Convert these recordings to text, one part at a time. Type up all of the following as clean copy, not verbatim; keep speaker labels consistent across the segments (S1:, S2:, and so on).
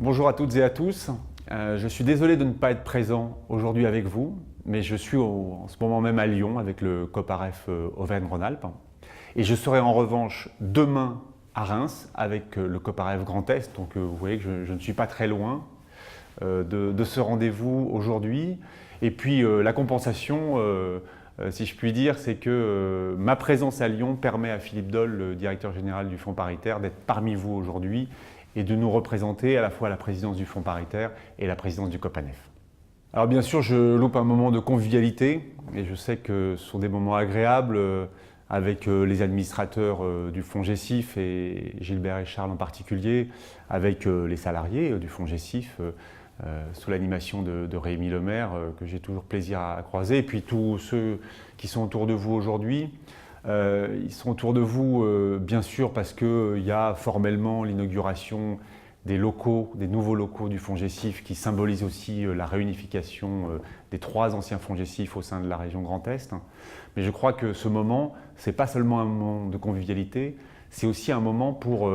S1: Bonjour à toutes et à tous. Je suis désolé de ne pas être présent aujourd'hui avec vous, mais je suis en ce moment même à Lyon avec le COPAREF Auvergne-Rhône-Alpes. Et je serai en revanche demain à Reims avec le COPAREF Grand Est, donc vous voyez que je ne suis pas très loin de ce rendez-vous aujourd'hui. Et puis la compensation, si je puis dire, c'est que ma présence à Lyon permet à Philippe Doll, le directeur général du Fonds paritaire, d'être parmi vous aujourd'hui et de nous représenter à la fois à la présidence du Fonds paritaire et la présidence du COPANEF. Alors bien sûr, je loupe un moment de convivialité et je sais que ce sont des moments agréables avec les administrateurs du Fonds GESIF et Gilbert et Charles en particulier, avec les salariés du Fonds GESIF sous l'animation de Rémi Lemaire que j'ai toujours plaisir à croiser, et puis tous ceux qui sont autour de vous aujourd'hui. Ils sont autour de vous bien sûr parce qu'il y a formellement l'inauguration des locaux, des nouveaux locaux du Fonds GESIF qui symbolise aussi la réunification des 3 anciens fonds GESIF au sein de la région Grand Est. Mais je crois que ce moment, ce n'est pas seulement un moment de convivialité, c'est aussi un moment pour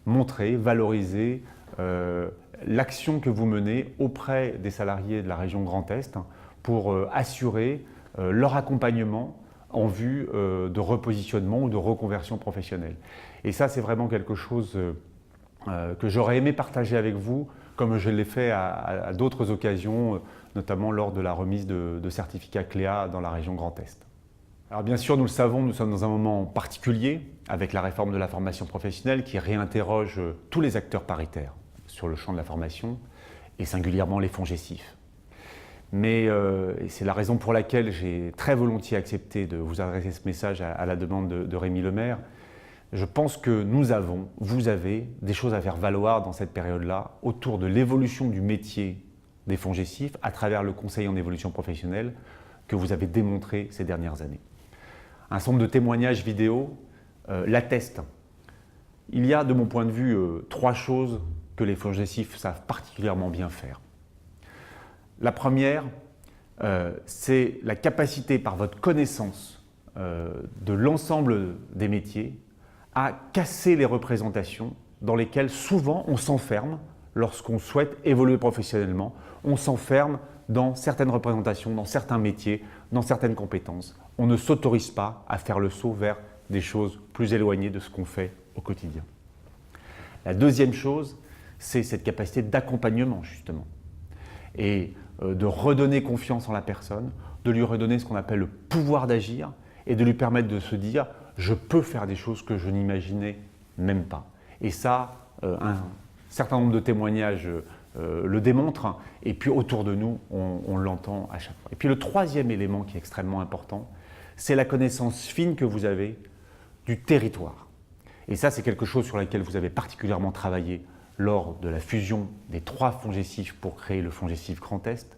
S1: montrer, valoriser l'action que vous menez auprès des salariés de la région Grand Est pour assurer leur accompagnement en vue de repositionnement ou de reconversion professionnelle. Et ça, c'est vraiment quelque chose que j'aurais aimé partager avec vous, comme je l'ai fait à d'autres occasions, notamment lors de la remise de certificats CLEA dans la région Grand Est. Alors bien sûr, nous le savons, nous sommes dans un moment particulier avec la réforme de la formation professionnelle qui réinterroge tous les acteurs paritaires sur le champ de la formation et singulièrement les fonds GESIF. Mais c'est la raison pour laquelle j'ai très volontiers accepté de vous adresser ce message à la demande de Rémi Lemaire. Je pense que vous avez des choses à faire valoir dans cette période-là autour de l'évolution du métier des fonds GESIF à travers le conseil en évolution professionnelle que vous avez démontré ces dernières années. Un certain nombre de témoignages vidéo l'attestent. Il y a, de mon point de vue, 3 choses que les fonds GESIF savent particulièrement bien faire. La première, c'est la capacité, par votre connaissance de l'ensemble des métiers, à casser les représentations dans lesquelles souvent on s'enferme lorsqu'on souhaite évoluer professionnellement. On s'enferme dans certaines représentations, dans certains métiers, dans certaines compétences. On ne s'autorise pas à faire le saut vers des choses plus éloignées de ce qu'on fait au quotidien. La deuxième chose, c'est cette capacité d'accompagnement justement. Et de redonner confiance en la personne, de lui redonner ce qu'on appelle le pouvoir d'agir et de lui permettre de se dire « je peux faire des choses que je n'imaginais même pas ». Et ça, un certain nombre de témoignages le démontrent et puis autour de nous, on l'entend à chaque fois. Et puis le troisième élément qui est extrêmement important, c'est la connaissance fine que vous avez du territoire. Et ça, c'est quelque chose sur lequel vous avez particulièrement travaillé lors de la fusion des 3 fonds GESIF pour créer le fonds GESIF Grand Est,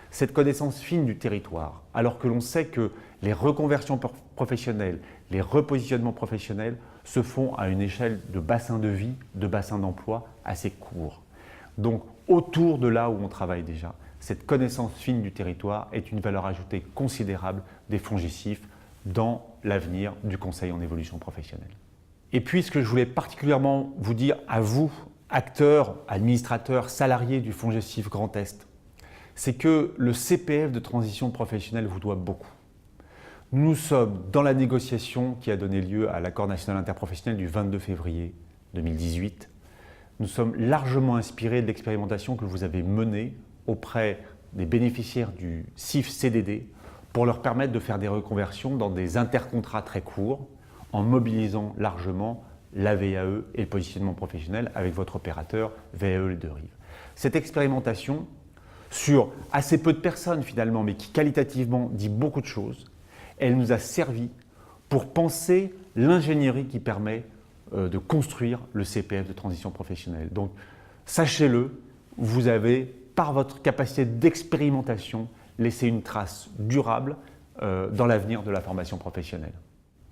S1: cette connaissance fine du territoire, alors que l'on sait que les reconversions professionnelles, les repositionnements professionnels se font à une échelle de bassin de vie, de bassin d'emploi assez court. Donc autour de là où on travaille déjà, cette connaissance fine du territoire est une valeur ajoutée considérable des fonds GESIF dans l'avenir du conseil en évolution professionnelle. Et puis ce que je voulais particulièrement vous dire à vous, acteurs, administrateurs, salariés du fonds GESIF Grand Est, c'est que le CPF de transition professionnelle vous doit beaucoup. Nous sommes dans la négociation qui a donné lieu à l'accord national interprofessionnel du 22 février 2018. Nous sommes largement inspirés de l'expérimentation que vous avez menée auprès des bénéficiaires du CIF-CDD pour leur permettre de faire des reconversions dans des intercontrats très courts en mobilisant largement la VAE et le positionnement professionnel avec votre opérateur VAE Les Deux Rives. Cette expérimentation, sur assez peu de personnes finalement, mais qui qualitativement dit beaucoup de choses, elle nous a servi pour penser l'ingénierie qui permet de construire le CPF de transition professionnelle. Donc, sachez-le, vous avez, par votre capacité d'expérimentation, laissé une trace durable dans l'avenir de la formation professionnelle.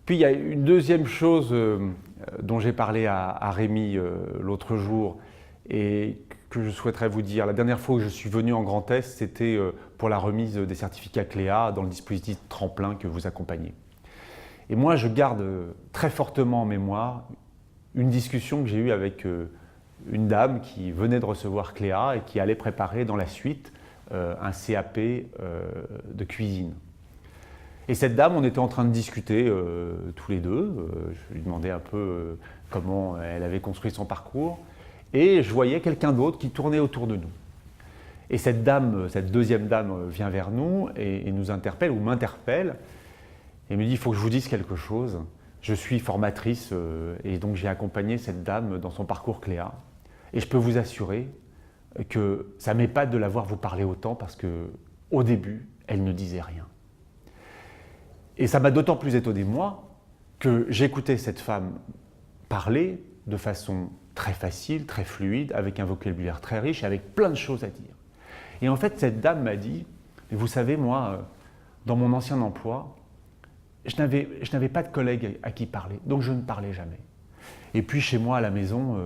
S1: Puis il y a une deuxième chose dont j'ai parlé à Rémi l'autre jour et que je souhaiterais vous dire. La dernière fois que je suis venu en Grand Est, c'était pour la remise des certificats CLEA dans le dispositif Tremplin que vous accompagnez. Et moi, je garde très fortement en mémoire une discussion que j'ai eue avec une dame qui venait de recevoir Cléa et qui allait préparer dans la suite un CAP de cuisine. Et cette dame, on était en train de discuter tous les deux. Je lui demandais un peu comment elle avait construit son parcours. Et je voyais quelqu'un d'autre qui tournait autour de nous. Et cette dame, cette deuxième dame vient vers nous et nous interpelle, ou m'interpelle, et me dit « il faut que je vous dise quelque chose. Je suis formatrice et donc j'ai accompagné cette dame dans son parcours Cléa. Et je peux vous assurer que ça ne m'épate de la voir vous parler autant parce qu'au début, elle ne disait rien. » Et ça m'a d'autant plus étonné, moi, que j'écoutais cette femme parler de façon très facile, très fluide, avec un vocabulaire très riche, avec plein de choses à dire. Et en fait, cette dame m'a dit, vous savez, moi, dans mon ancien emploi, je n'avais pas de collègues à qui parler, donc je ne parlais jamais. Et puis chez moi, à la maison,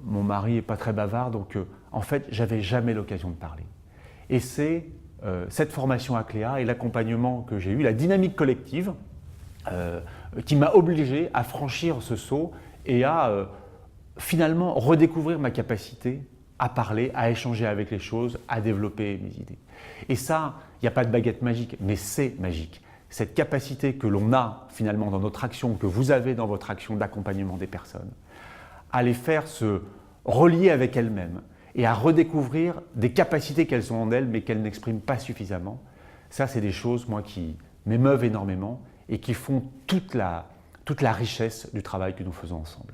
S1: mon mari n'est pas très bavard, donc en fait, j'avais jamais l'occasion de parler. Et c'est cette formation à Cléa et l'accompagnement que j'ai eu, la dynamique collective, qui m'a obligé à franchir ce saut et à finalement redécouvrir ma capacité à parler, à échanger avec les choses, à développer mes idées. Et ça, il n'y a pas de baguette magique, mais c'est magique. Cette capacité que l'on a finalement dans notre action, que vous avez dans votre action d'accompagnement des personnes, à les faire se relier avec elles-mêmes et à redécouvrir des capacités qu'elles ont en elles mais qu'elles n'expriment pas suffisamment, ça c'est des choses moi qui m'émeuvent énormément et qui font toute la richesse du travail que nous faisons ensemble.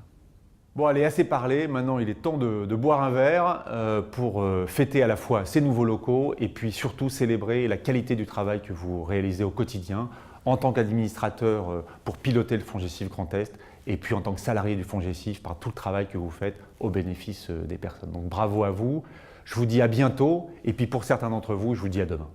S1: Bon, allez, assez parlé, maintenant il est temps de boire un verre pour fêter à la fois ces nouveaux locaux et puis surtout célébrer la qualité du travail que vous réalisez au quotidien en tant qu'administrateur pour piloter le FONGECIF Grand Est et puis en tant que salarié du FONGECIF par tout le travail que vous faites au bénéfice des personnes. Donc bravo à vous, je vous dis à bientôt et puis pour certains d'entre vous, je vous dis à demain.